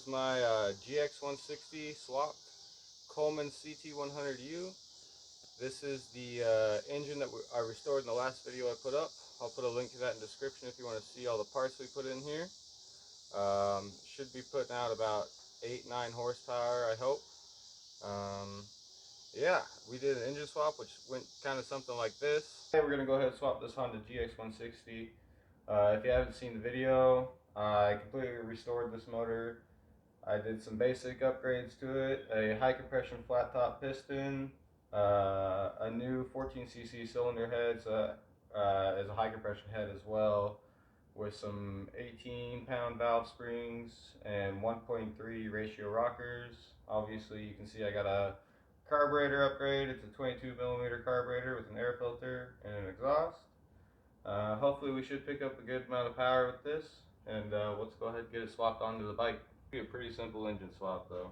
is my GX160 swapped Coleman CT100U. This is the engine that I restored in the last video I put up. I'll put a link to that in the description if you want to see all the parts we put in here. Should be putting out about 8-9 horsepower, I hope. Yeah, we did an engine swap, which went kind of something like this. Today we're going to go ahead and swap this Honda GX160. If you haven't seen the video, I completely restored this motor. I did some basic upgrades to it, a high compression flat top piston, a new 14cc cylinder head as a high compression head as well, with some 18-pound valve springs and 1.3 ratio rockers. Obviously you can see I got a carburetor upgrade. It's a 22mm carburetor with an air filter and an exhaust. Hopefully we should pick up a good amount of power with this, and let's go ahead and get it swapped onto the bike. It'll be a pretty simple engine swap though.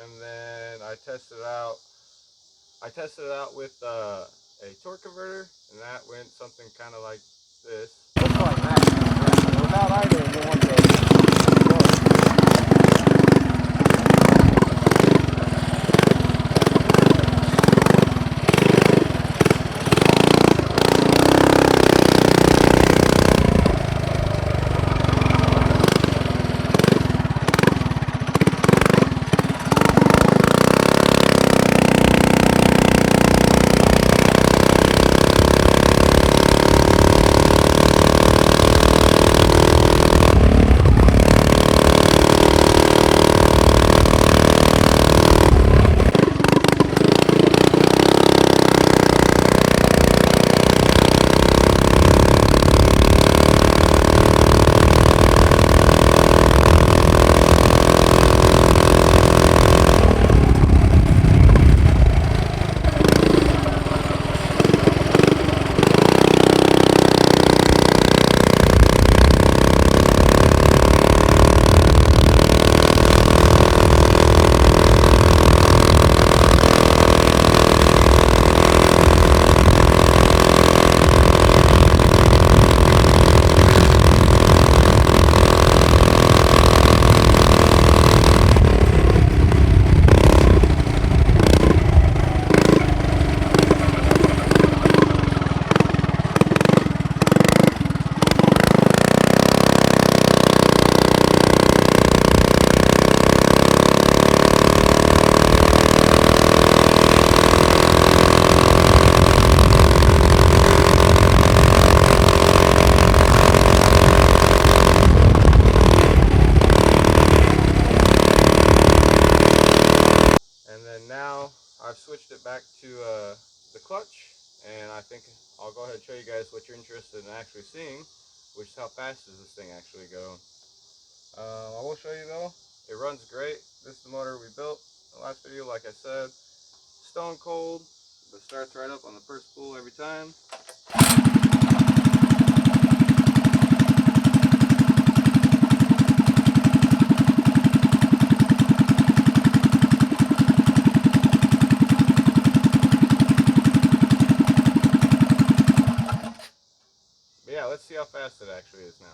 And then I tested it out with a torque converter, and that went something kind of like this. Looks like that. Without either, you want the guess what you're interested in actually seeing, which is how fast does this thing actually go. I will show you though, it runs great. This is the motor we built in the last video, like I said. Stone cold, but starts right up on the first pull every time. But yeah, let's see how fast it actually is now.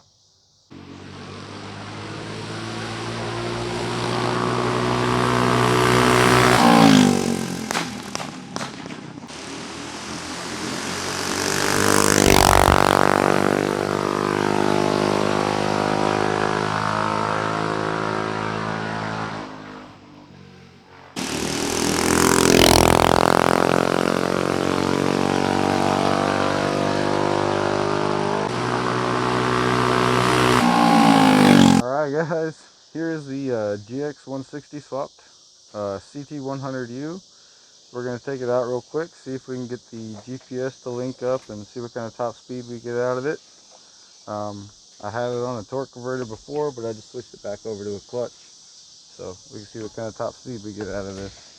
Alright guys, here is the GX160 swapped CT100U. We're going to take it out real quick, see if we can get the GPS to link up and see what kind of top speed we get out of it. I had it on a torque converter before, but I just switched it back over to a clutch. So we can see what kind of top speed we get out of this.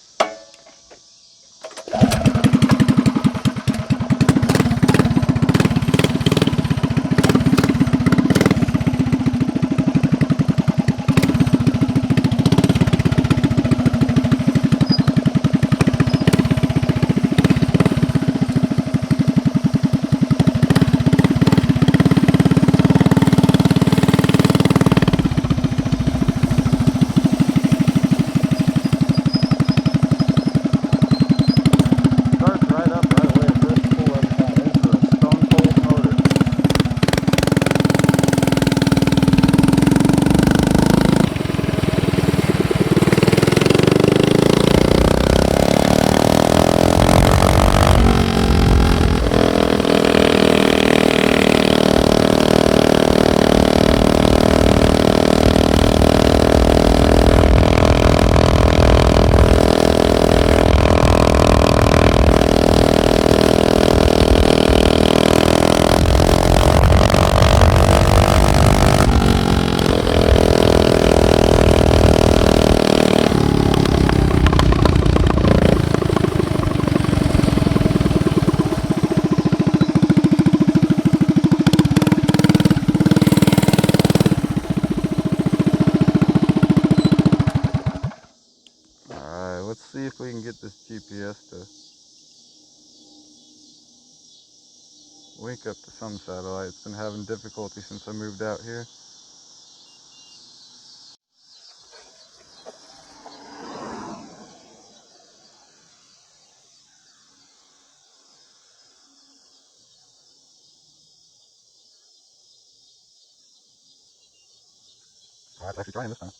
Let's see if we can get this GPS to link up to some satellite. It's been having difficulty since I moved out here. Alright, it's actually trying this time.